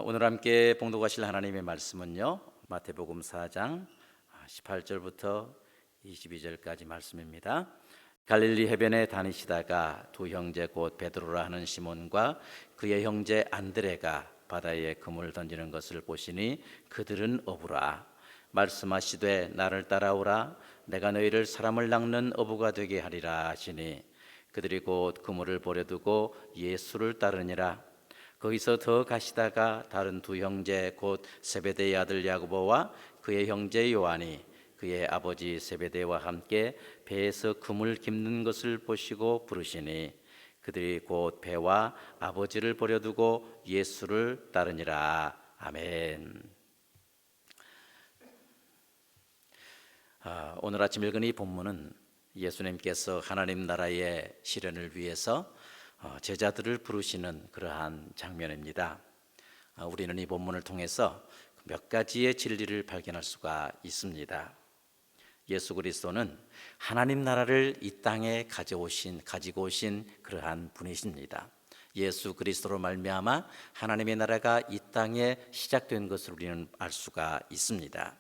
오늘 함께 봉독하실 하나님의 말씀은요, 마태복음 4장 18절부터 22절까지 말씀입니다. 갈릴리 해변에 다니시다가 두 형제 곧 베드로라 하는 시몬과 그의 형제 안드레가 바다에 그물을 던지는 것을 보시니 그들은 어부라. 말씀하시되 나를 따라오라. 내가 너희를 사람을 낚는 어부가 되게 하리라 하시니 그들이 곧 그물을 버려두고 예수를 따르니라. 거기서 더 가시다가 다른 두 형제 곧 세베대의 아들 야고보와 그의 형제 요한이 그의 아버지 세베대와 함께 배에서 그물 깁는 것을 보시고 부르시니 그들이 곧 배와 아버지를 버려두고 예수를 따르니라. 아멘. 오늘 아침 읽은 이 본문은 예수님께서 하나님 나라의 실현을 위해서 제자들을 부르시는 그러한 장면입니다. 우리는 이 본문을 통해서 몇 가지의 진리를 발견할 수가 있습니다. 예수 그리스도는 하나님 나라를 이 땅에 가지고 오신 그러한 분이십니다. 예수 그리스도로 말미암아 하나님의 나라가 이 땅에 시작된 것을 우리는 알 수가 있습니다.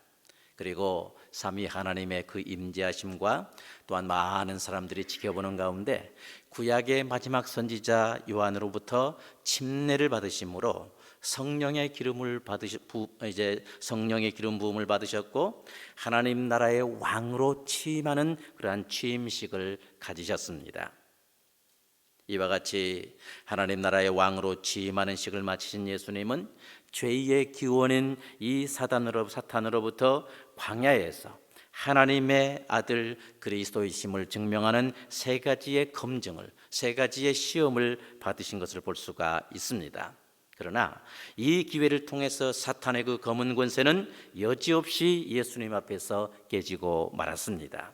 그리고 삼위 하나님의 그 임재하심과 또한 많은 사람들이 지켜보는 가운데 구약의 마지막 선지자 요한으로부터 침례를 받으심으로 성령의 기름 부음을 받으셨고 하나님 나라의 왕으로 취임하는 그러한 취임식을 가지셨습니다. 이와 같이 하나님 나라의 왕으로 취임하는 식을 마치신 예수님은 죄의 기원인 이 사탄으로부터 광야에서 하나님의 아들 그리스도이심을 증명하는 세 가지의 검증을, 세 가지의 시험을 받으신 것을 볼 수가 있습니다. 그러나 이 기회를 통해서 사탄의 그 검은 권세는 여지없이 예수님 앞에서 깨지고 말았습니다.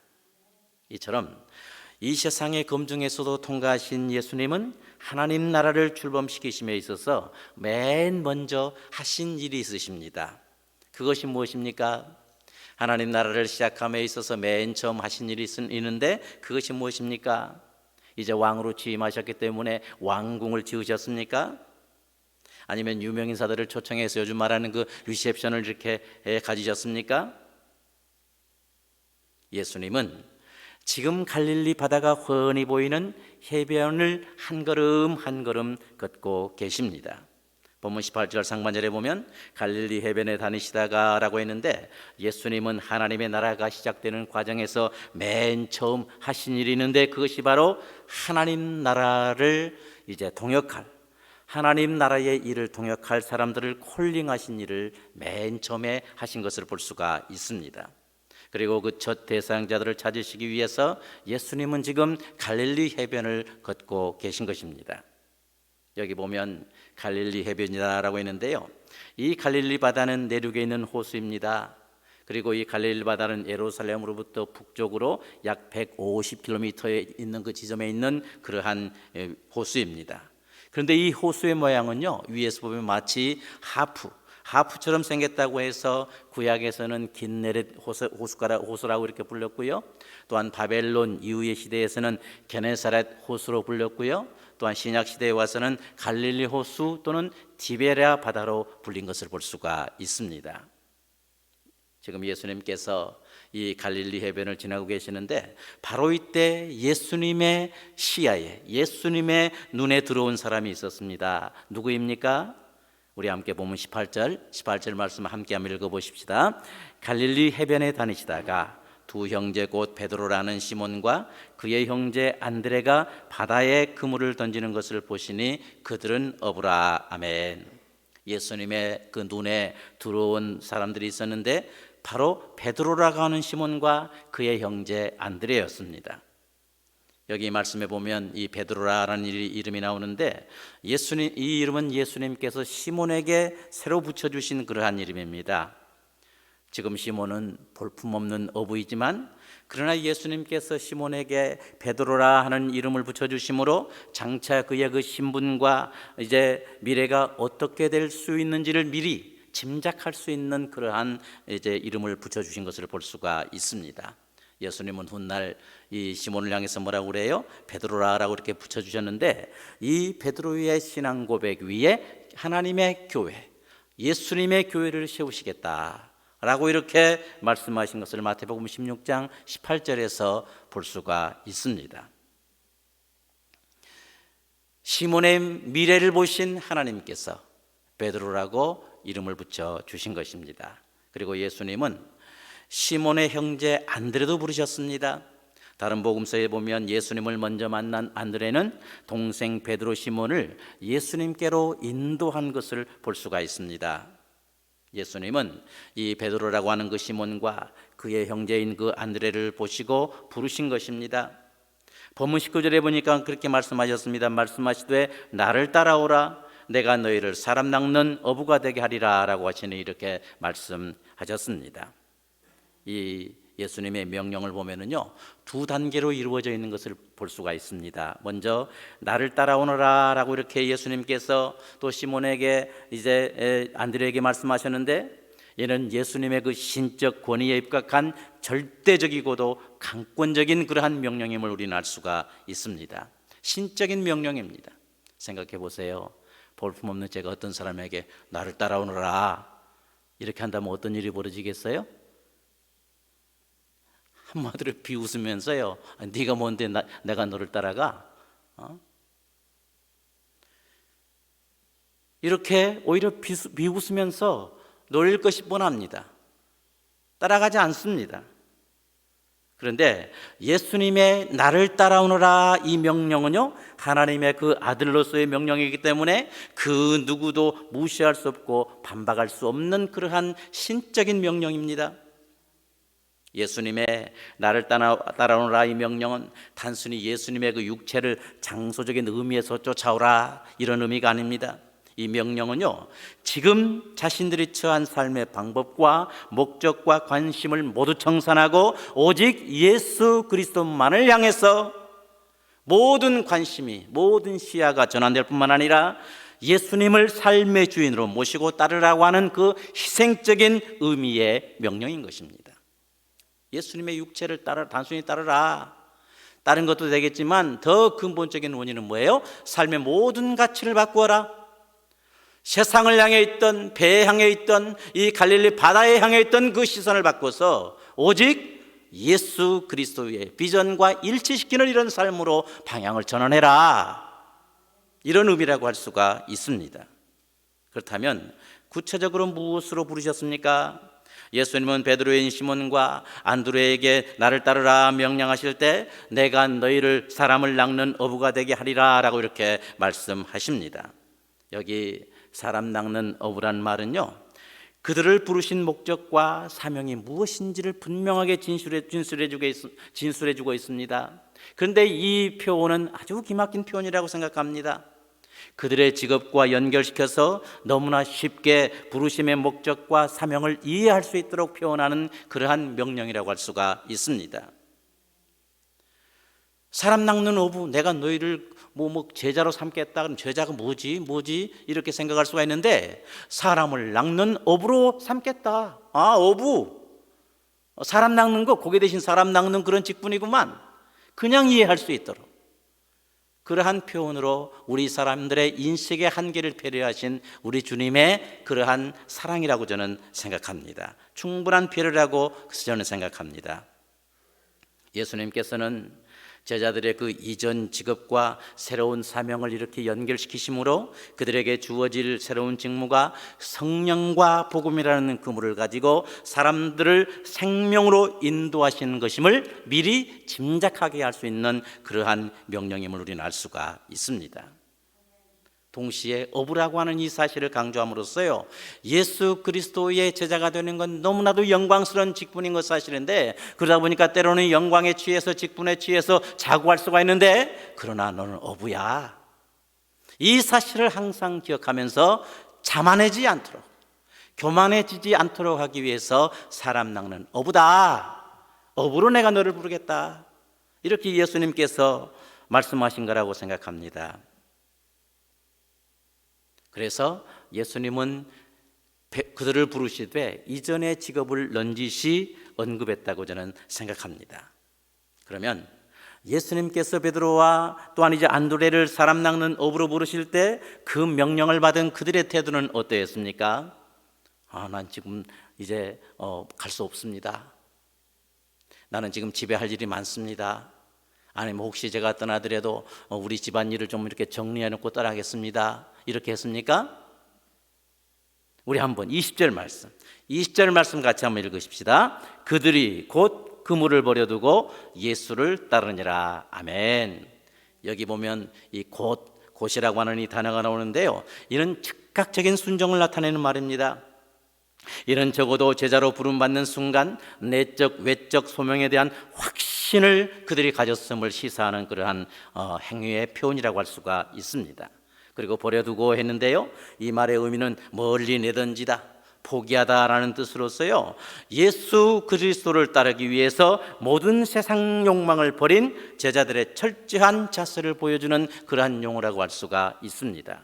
이처럼 이 세상의 검증에서도 통과하신 예수님은 하나님 나라를 출범시키심에 있어서 맨 먼저 하신 일이 있으십니다. 그것이 무엇입니까? 하나님 나라를 시작함에 있어서 맨 처음 하신 일이 있는데 그것이 무엇입니까? 이제 왕으로 취임하셨기 때문에 왕궁을 지으셨습니까? 아니면 유명인사들을 초청해서 요즘 말하는 그 리셉션을 이렇게 가지셨습니까? 예수님은 지금 갈릴리 바다가 훤히 보이는 해변을 한 걸음 한 걸음 걷고 계십니다. 본문 18절 상반절에 보면 갈릴리 해변에 다니시다가 라고 했는데 예수님은 하나님의 나라가 시작되는 과정에서 맨 처음 하신 일이 있는데 그것이 바로 하나님 나라를 이제 동역할, 하나님 나라의 일을 동역할 사람들을 콜링하신 일을 맨 처음에 하신 것을 볼 수가 있습니다. 그리고 그 첫 대상자들을 찾으시기 위해서 예수님은 지금 갈릴리 해변을 걷고 계신 것입니다. 여기 보면 갈릴리 해변이라고 했는데요, 이 갈릴리 바다는 내륙에 있는 호수입니다. 그리고 이 갈릴리 바다는 예루살렘으로부터 북쪽으로 약 150km에 있는 그 지점에 있는 그러한 호수입니다. 그런데 이 호수의 모양은요, 위에서 보면 마치 하프처럼 생겼다고 해서 구약에서는 긴네렛 호수라고 이렇게 불렸고요. 또한 바벨론 이후의 시대에서는 게네사렛 호수로 불렸고요. 또한 신약 시대에 와서는 갈릴리 호수 또는 디베랴 바다로 불린 것을 볼 수가 있습니다. 지금 예수님께서 이 갈릴리 해변을 지나고 계시는데 바로 이때 예수님의 시야에, 예수님의 눈에 들어온 사람이 있었습니다. 누구입니까? 우리 함께 보면 18절 말씀을 함께 한번 읽어보십시다. 갈릴리 해변에 다니시다가 두 형제 곧 베드로라는 시몬과 그의 형제 안드레가 바다에 그물을 던지는 것을 보시니 그들은 어부라. 아멘. 예수님의 그 눈에 들어온 사람들이 있었는데 바로 베드로라고 하는 시몬과 그의 형제 안드레였습니다. 여기 말씀에 보면 이 베드로라는 이름이 나오는데 이 이름은 예수님께서 시몬에게 새로 붙여주신 그러한 이름입니다. 지금 시몬은 볼품없는 어부이지만 그러나 예수님께서 시몬에게 베드로라 하는 이름을 붙여주심으로 장차 그의 그 신분과 이제 미래가 어떻게 될 수 있는지를 미리 짐작할 수 있는 그러한 이제 이름을 붙여주신 것을 볼 수가 있습니다. 예수님은 훗날 이 시몬을 향해서 뭐라고 그래요? 베드로라라고 이렇게 붙여주셨는데 이 베드로의 신앙 고백 위에 하나님의 교회, 예수님의 교회를 세우시겠다라고 이렇게 말씀하신 것을 마태복음 16장 18절에서 볼 수가 있습니다. 시몬의 미래를 보신 하나님께서 베드로라고 이름을 붙여 주신 것입니다. 그리고 예수님은 시몬의 형제 안드레도 부르셨습니다. 다른 복음서에 보면 예수님을 먼저 만난 안드레는 동생 베드로 시몬을 예수님께로 인도한 것을 볼 수가 있습니다. 예수님은 이 베드로라고 하는 그 시몬과 그의 형제인 그 안드레를 보시고 부르신 것입니다. 본문 19절에 보니까 그렇게 말씀하셨습니다. 말씀하시되 나를 따라오라, 내가 너희를 사람 낚는 어부가 되게 하리라 라고 하시니 이렇게 말씀하셨습니다. 이 예수님의 명령을 보면은요, 두 단계로 이루어져 있는 것을 볼 수가 있습니다. 먼저 나를 따라오너라 라고 이렇게 예수님께서 또 시몬에게 이제 안드레에게 말씀하셨는데, 얘는 예수님의 그 신적 권위에 입각한 절대적이고도 강권적인 그러한 명령임을 우리는 알 수가 있습니다. 신적인 명령입니다. 생각해 보세요. 볼품없는 제가 어떤 사람에게 나를 따라오너라 이렇게 한다면 어떤 일이 벌어지겠어요? 한마디로 비웃으면서요, 네가 뭔데 내가 너를 따라가? 이렇게 오히려 비웃으면서 놀릴 것이 뻔합니다. 따라가지 않습니다. 그런데 예수님의 나를 따라오너라 이 명령은요, 하나님의 그 아들로서의 명령이기 때문에 그 누구도 무시할 수 없고 반박할 수 없는 그러한 신적인 명령입니다. 예수님의 나를 따라오너라 이 명령은 단순히 예수님의 그 육체를 장소적인 의미에서 쫓아오라 이런 의미가 아닙니다. 이 명령은요, 지금 자신들이 처한 삶의 방법과 목적과 관심을 모두 청산하고 오직 예수 그리스도만을 향해서 모든 관심이, 모든 시야가 전환될 뿐만 아니라 예수님을 삶의 주인으로 모시고 따르라고 하는 그 희생적인 의미의 명령인 것입니다. 예수님의 육체를 단순히 따르라, 다른 것도 되겠지만 더 근본적인 원인은 뭐예요? 삶의 모든 가치를 바꾸어라. 세상을 향해 있던, 배에 향해 있던, 이 갈릴리 바다에 향해 있던 그 시선을 바꿔서 오직 예수 그리스도의 비전과 일치시키는 이런 삶으로 방향을 전환해라, 이런 의미라고 할 수가 있습니다. 그렇다면 구체적으로 무엇으로 부르셨습니까? 예수님은 베드로인 시몬과 안드레에게 나를 따르라 명령하실 때 내가 너희를 사람을 낚는 어부가 되게 하리라 라고 이렇게 말씀하십니다. 여기 사람 낚는 어부란 말은요, 그들을 부르신 목적과 사명이 무엇인지를 분명하게 진술해주고 있습니다. 그런데 이 표현은 아주 기막힌 표현이라고 생각합니다. 그들의 직업과 연결시켜서 너무나 쉽게 부르심의 목적과 사명을 이해할 수 있도록 표현하는 그러한 명령이라고 할 수가 있습니다. 사람 낚는 어부, 내가 너희를 제자로 삼겠다. 그럼 제자가 뭐지 이렇게 생각할 수가 있는데, 사람을 낚는 어부로 삼겠다. 아, 어부, 사람 낚는 거, 고개 대신 사람 낚는 그런 직분이구만. 그냥 이해할 수 있도록 그러한 표현으로 우리 사람들의 인식의 한계를 배려하신 우리 주님의 그러한 사랑이라고 저는 생각합니다. 충분한 배려라고 저는 생각합니다. 예수님께서는 제자들의 그 이전 직업과 새로운 사명을 이렇게 연결시키심으로 그들에게 주어질 새로운 직무가 성령과 복음이라는 그물을 가지고 사람들을 생명으로 인도하시는 것임을 미리 짐작하게 할 수 있는 그러한 명령임을 우리는 알 수가 있습니다. 동시에 어부라고 하는 이 사실을 강조함으로써요, 예수 그리스도의 제자가 되는 건 너무나도 영광스러운 직분인 것 사실인데, 그러다 보니까 때로는 영광에 취해서, 직분에 취해서 자고할 수가 있는데, 그러나 너는 어부야, 이 사실을 항상 기억하면서 자만해지지 않도록, 교만해지지 않도록 하기 위해서 사람 낚는 어부다, 어부로 내가 너를 부르겠다, 이렇게 예수님께서 말씀하신 거라고 생각합니다. 그래서 예수님은 그들을 부르시되 이전의 직업을 넌지시 언급했다고 저는 생각합니다. 그러면 예수님께서 베드로와 또한 이제 안드레를 사람 낚는 어부로 부르실 때 그 명령을 받은 그들의 태도는 어떠했습니까? 난 지금 이제 갈 수 없습니다. 나는 지금 집에 할 일이 많습니다. 아니면 혹시 제가 떠나더라도 우리 집안일을 좀 이렇게 정리해 놓고 떠나겠습니다. 이렇게 했습니까? 우리 한번 20절 말씀 같이 한번 읽으십시다. 그들이 곧 그물을 버려두고 예수를 따르니라. 아멘. 여기 보면 이 곧이라고 하는 이 단어가 나오는데요, 이는 즉각적인 순종을 나타내는 말입니다. 이는 적어도 제자로 부름받는 순간 내적 외적 소명에 대한 확신을 그들이 가졌음을 시사하는 그러한 행위의 표현이라고 할 수가 있습니다. 그리고 버려두고 했는데요, 이 말의 의미는 멀리 내던지다, 포기하다라는 뜻으로서요, 예수 그리스도를 따르기 위해서 모든 세상 욕망을 버린 제자들의 철저한 자세를 보여주는 그러한 용어라고 할 수가 있습니다.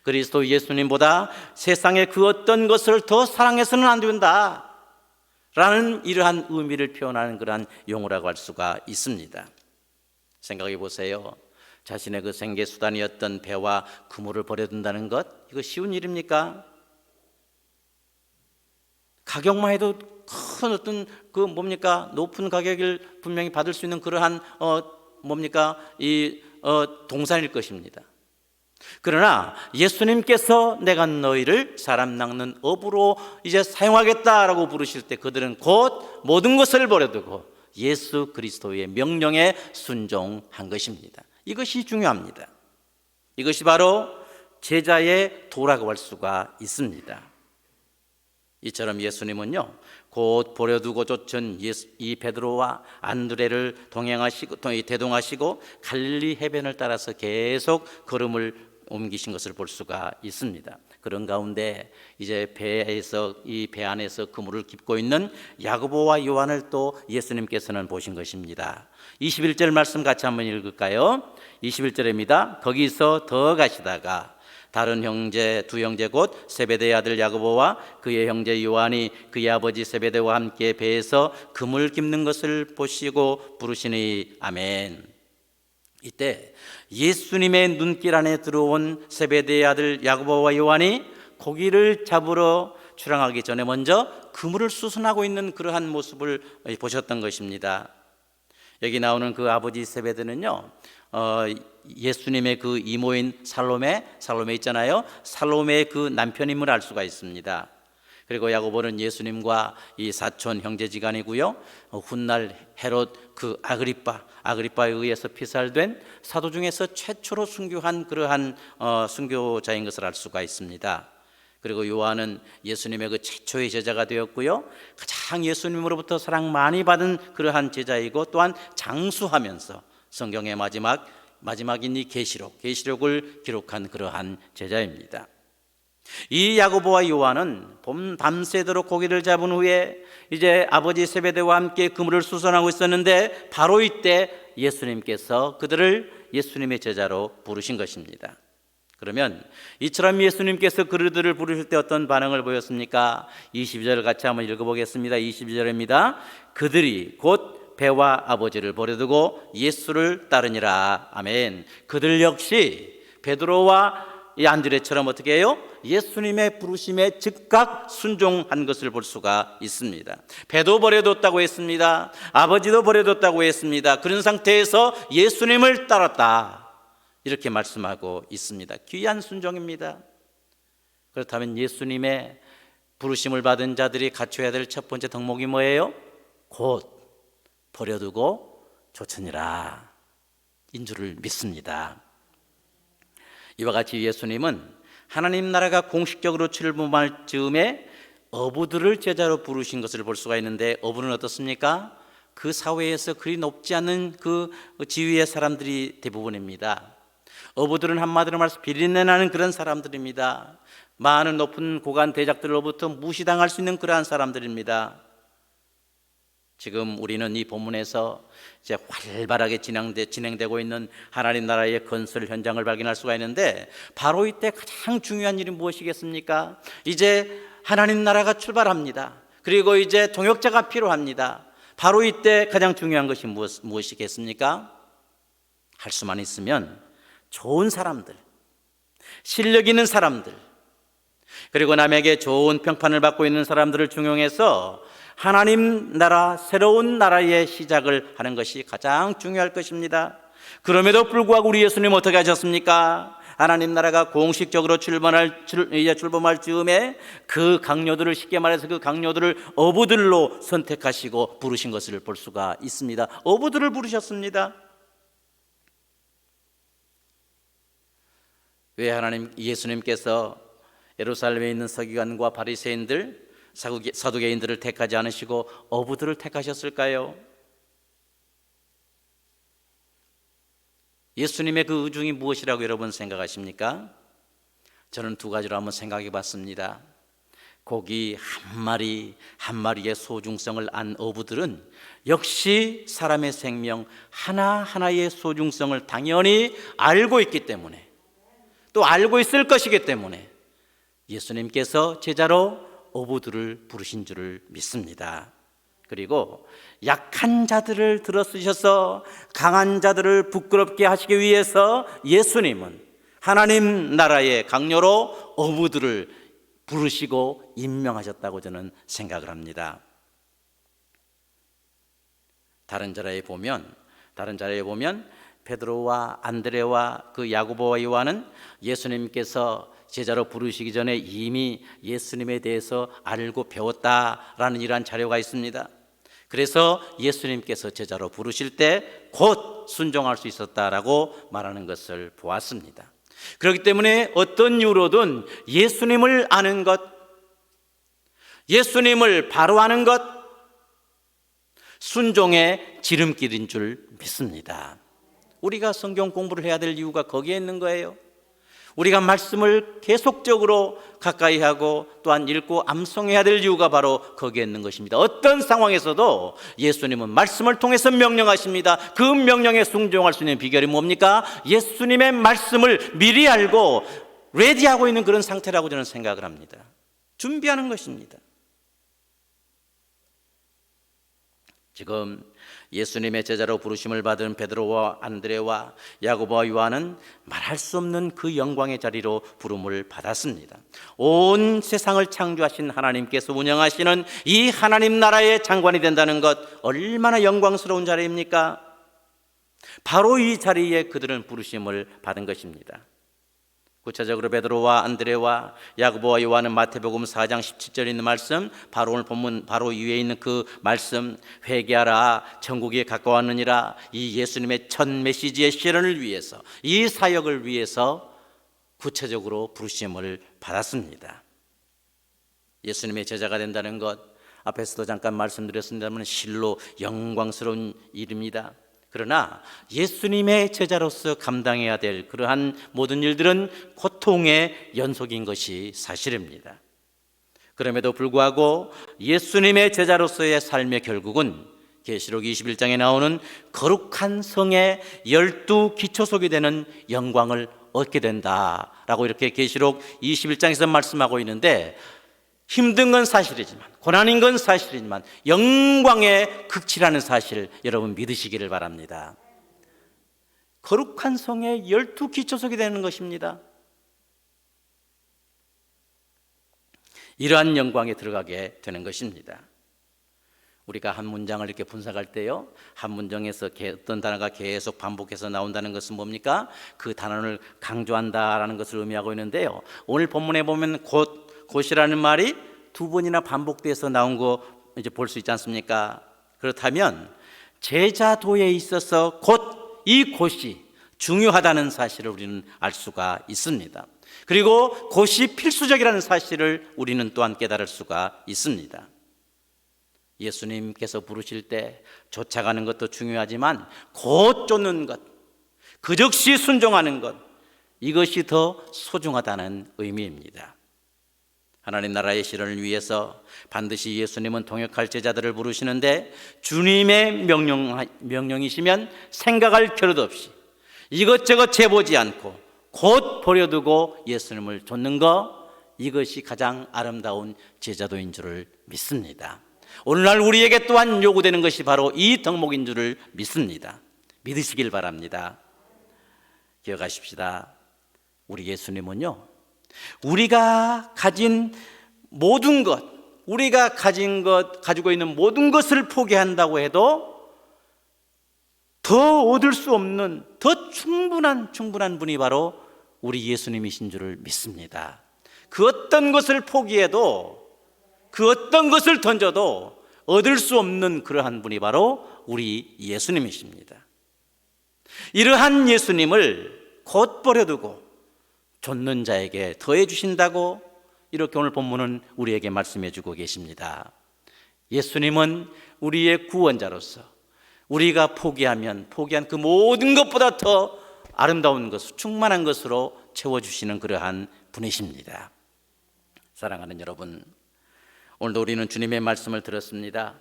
그리스도 예수님보다 세상의 그 어떤 것을 더 사랑해서는 안 된다 라는 이러한 의미를 표현하는 그러한 용어라고 할 수가 있습니다. 생각해 보세요. 자신의 그 생계수단이었던 배와 그물을 버려둔다는 것, 이거 쉬운 일입니까? 가격만 해도 큰 어떤 높은 가격을 분명히 받을 수 있는 그러한 동산일 것입니다. 그러나 예수님께서 내가 너희를 사람 낚는 업으로 이제 사용하겠다라고 부르실 때 그들은 곧 모든 것을 버려두고 예수 그리스도의 명령에 순종한 것입니다. 이것이 중요합니다. 이것이 바로 제자의 도라고 할 수가 있습니다. 이처럼 예수님은요, 곧 버려두고 쫓은 이 베드로와 안드레를 대동하시고 갈릴리 해변을 따라서 계속 걸음을 옮기신 것을 볼 수가 있습니다. 그런 가운데 이제 이 배 안에서 그물을 깁고 있는 야고보와 요한을 또 예수님께서는 보신 것입니다. 21절 말씀 같이 한번 읽을까요? 21절입니다. 거기서 더 가시다가 다른 두 형제 곧 세베대의 아들 야고보와 그의 형제 요한이 그의 아버지 세베대와 함께 배에서 그물 깁는 것을 보시고 부르시니 아멘. 이때 예수님의 눈길 안에 들어온 세베대의 아들 야고보와 요한이 고기를 잡으러 출항하기 전에 먼저 그물을 수선하고 있는 그러한 모습을 보셨던 것입니다. 여기 나오는 그 아버지 세베대는요, 예수님의 그 이모인 살로메 있잖아요. 살로메의 그 남편임을 알 수가 있습니다. 그리고 야고보는 예수님과 이 사촌 형제지간이고요, 훗날 헤롯 그 아그리빠에 의해서 피살된 사도 중에서 최초로 순교한 그러한 순교자인 것을 알 수가 있습니다. 그리고 요한은 예수님의 그 최초의 제자가 되었고요, 가장 예수님으로부터 사랑 많이 받은 그러한 제자이고 또한 장수하면서 성경의 마지막인 이 계시록을 기록한 그러한 제자입니다. 이 야고보와 요한은 밤새도록 고기를 잡은 후에 이제 아버지 세베대와 함께 그물을 수선하고 있었는데 바로 이때 예수님께서 그들을 예수님의 제자로 부르신 것입니다. 그러면 이처럼 예수님께서 그들을 부르실 때 어떤 반응을 보였습니까? 22절 같이 한번 읽어보겠습니다. 22절입니다. 그들이 곧 배와 아버지를 버려두고 예수를 따르니라. 아멘. 그들 역시 베드로와 이 안드레처럼 어떻게 해요? 예수님의 부르심에 즉각 순종한 것을 볼 수가 있습니다. 배도 버려뒀다고 했습니다. 아버지도 버려뒀다고 했습니다. 그런 상태에서 예수님을 따랐다, 이렇게 말씀하고 있습니다. 귀한 순종입니다. 그렇다면 예수님의 부르심을 받은 자들이 갖춰야 될 첫 번째 덕목이 뭐예요? 곧 버려두고 쫓으니라 인 줄을 믿습니다. 이와 같이 예수님은 하나님 나라가 공식적으로 출범할 즈음에 어부들을 제자로 부르신 것을 볼 수가 있는데, 어부는 어떻습니까? 그 사회에서 그리 높지 않은 그 지위의 사람들이 대부분입니다. 어부들은 한마디로 말해서 비린내 나는 그런 사람들입니다. 많은 높은 고관 대작들로부터 무시당할 수 있는 그러한 사람들입니다. 지금 우리는 이 본문에서 이제 활발하게 진행되고 있는 하나님 나라의 건설 현장을 발견할 수가 있는데, 바로 이때 가장 중요한 일이 무엇이겠습니까? 이제 하나님 나라가 출발합니다. 그리고 이제 동역자가 필요합니다. 바로 이때 가장 중요한 것이 무엇이겠습니까? 할 수만 있으면 좋은 사람들, 실력 있는 사람들, 그리고 남에게 좋은 평판을 받고 있는 사람들을 중용해서 하나님 나라, 새로운 나라의 시작을 하는 것이 가장 중요할 것입니다. 그럼에도 불구하고 우리 예수님 어떻게 하셨습니까? 하나님 나라가 공식적으로 출범할 즈음에 그 강요들을, 쉽게 말해서 그 강요들을 어부들로 선택하시고 부르신 것을 볼 수가 있습니다. 어부들을 부르셨습니다. 왜 예수님께서 예루살렘에 있는 서기관과 바리새인들, 사두개인들을 택하지 않으시고 어부들을 택하셨을까요? 예수님의 그 의중이 무엇이라고 여러분 생각하십니까? 저는 두 가지로 한번 생각해 봤습니다. 고기 한 마리의 소중성을 안 어부들은 역시 사람의 생명 하나하나의 소중성을 당연히 알고 있기 때문에, 또 알고 있을 것이기 때문에 예수님께서 제자로 어부들을 부르신 줄을 믿습니다. 그리고 약한 자들을 들어쓰셔서 강한 자들을 부끄럽게 하시기 위해서 예수님은 하나님 나라의 강요로 어부들을 부르시고 임명하셨다고 저는 생각을 합니다. 다른 자료에 보면 베드로와 안드레와 그 야고보와 요한은 예수님께서 제자로 부르시기 전에 이미 예수님에 대해서 알고 배웠다라는 이러한 자료가 있습니다. 그래서 예수님께서 제자로 부르실 때 곧 순종할 수 있었다라고 말하는 것을 보았습니다. 그렇기 때문에 어떤 이유로든 예수님을 아는 것, 예수님을 바로 아는 것, 순종의 지름길인 줄 믿습니다. 우리가 성경 공부를 해야 될 이유가 거기에 있는 거예요. 우리가 말씀을 계속적으로 가까이 하고 또한 읽고 암송해야 될 이유가 바로 거기에 있는 것입니다. 어떤 상황에서도 예수님은 말씀을 통해서 명령하십니다. 그 명령에 순종할 수 있는 비결이 뭡니까? 예수님의 말씀을 미리 알고 레디하고 있는 그런 상태라고 저는 생각을 합니다. 준비하는 것입니다. 지금 예수님의 제자로 부르심을 받은 베드로와 안드레와 야고보와 요한은 말할 수 없는 그 영광의 자리로 부름을 받았습니다. 온 세상을 창조하신 하나님께서 운영하시는 이 하나님 나라의 장관이 된다는 것, 얼마나 영광스러운 자리입니까? 바로 이 자리에 그들은 부르심을 받은 것입니다. 구체적으로 베드로와 안드레와 야고보와 요한은 마태복음 4장 17절에 있는 말씀, 바로 오늘 본문 바로 위에 있는 그 말씀, 회개하라 천국이 가까웠느니라, 이 예수님의 첫 메시지의 실현을 위해서, 이 사역을 위해서 구체적으로 부르심을 받았습니다. 예수님의 제자가 된다는 것, 앞에서도 잠깐 말씀드렸습니다만 실로 영광스러운 일입니다. 그러나 예수님의 제자로서 감당해야 될 그러한 모든 일들은 고통의 연속인 것이 사실입니다. 그럼에도 불구하고 예수님의 제자로서의 삶의 결국은 계시록 21장에 나오는 거룩한 성의 12기초석이 되는 영광을 얻게 된다라고 이렇게 계시록 21장에서 말씀하고 있는데, 힘든 건 사실이지만, 고난인 건 사실이지만 영광의 극치라는 사실 여러분 믿으시기를 바랍니다. 거룩한 성의 12기초석이 되는 것입니다. 이러한 영광에 들어가게 되는 것입니다. 우리가 한 문장을 이렇게 분석할 때요, 한 문장에서 어떤 단어가 계속 반복해서 나온다는 것은 뭡니까? 그 단어를 강조한다라는 것을 의미하고 있는데요, 오늘 본문에 보면 곧이라는 말이 두 번이나 반복돼서 나온 거 이제 볼 수 있지 않습니까? 그렇다면 제자도에 있어서 이 곧이 중요하다는 사실을 우리는 알 수가 있습니다. 그리고 곧이 필수적이라는 사실을 우리는 또한 깨달을 수가 있습니다. 예수님께서 부르실 때 쫓아가는 것도 중요하지만 곧 쫓는 것, 그 즉시 순종하는 것, 이것이 더 소중하다는 의미입니다. 하나님 나라의 실현을 위해서 반드시 예수님은 동역할 제자들을 부르시는데, 주님의 명령이시면 생각할 겨를도 없이 이것저것 재보지 않고 곧 버려두고 예수님을 좇는 것, 이것이 가장 아름다운 제자도인 줄을 믿습니다. 오늘날 우리에게 또한 요구되는 것이 바로 이 덕목인 줄을 믿습니다. 믿으시길 바랍니다. 기억하십시다. 우리 예수님은요, 우리가 가진 모든 것, 우리가 가지고 있는 모든 것을 포기한다고 해도 더 얻을 수 없는 더 충분한 분이 바로 우리 예수님이신 줄을 믿습니다. 그 어떤 것을 포기해도, 그 어떤 것을 던져도 얻을 수 없는 그러한 분이 바로 우리 예수님이십니다. 이러한 예수님을 곧 버려두고 좇는 자에게 더해 주신다고 이렇게 오늘 본문은 우리에게 말씀해 주고 계십니다. 예수님은 우리의 구원자로서 우리가 포기한 그 모든 것보다 더 아름다운 것, 충만한 것으로 채워주시는 그러한 분이십니다. 사랑하는 여러분, 오늘도 우리는 주님의 말씀을 들었습니다.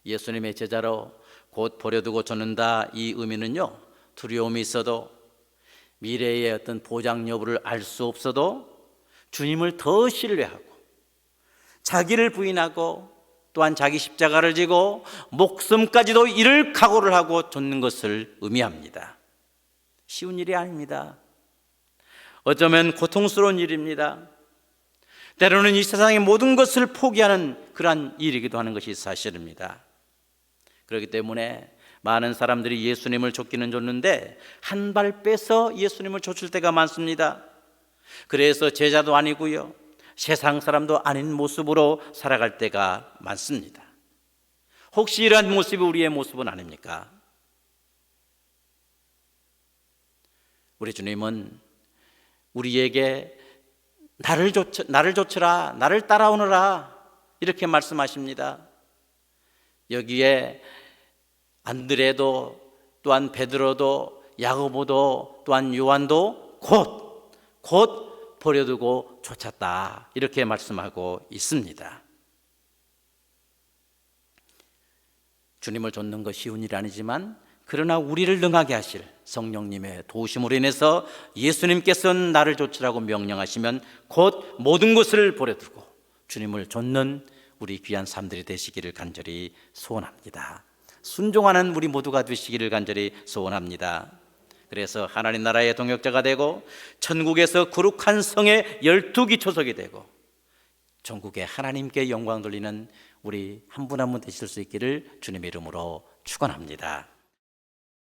예수님의 제자로 곧 버려두고 좇는다, 이 의미는요, 두려움이 있어도 미래의 어떤 보장 여부를 알 수 없어도 주님을 더 신뢰하고 자기를 부인하고 또한 자기 십자가를 지고 목숨까지도 잃을 각오를 하고 좇는 것을 의미합니다. 쉬운 일이 아닙니다. 어쩌면 고통스러운 일입니다. 때로는 이 세상의 모든 것을 포기하는 그러한 일이기도 하는 것이 사실입니다. 그렇기 때문에 많은 사람들이 예수님을 좇기는 좇는데 한 발 빼서 예수님을 좇을 때가 많습니다. 그래서 제자도 아니고요, 세상 사람도 아닌 모습으로 살아갈 때가 많습니다. 혹시 이러한 모습이 우리의 모습은 아닙니까? 우리 주님은 우리에게 나를 좇으라, 나를 따라오너라 이렇게 말씀하십니다. 여기에 안드레도 또한 베드로도 야고보도 또한 요한도 곧 버려두고 쫓았다 이렇게 말씀하고 있습니다. 주님을 좇는 것이 쉬운 일이 아니지만 그러나 우리를 능하게 하실 성령님의 도우심으로 인해서 예수님께서는 나를 좇으라고 명령하시면 곧 모든 것을 버려두고 주님을 좇는 우리 귀한 삶들이 되시기를 간절히 소원합니다. 순종하는 우리 모두가 되시기를 간절히 소원합니다. 그래서 하나님 나라의 동역자가 되고 천국에서 거룩한 성의 12기초석이 되고 전국에 하나님께 영광 돌리는 우리 한 분 한 분 되실 수 있기를 주님의 이름으로 축원합니다.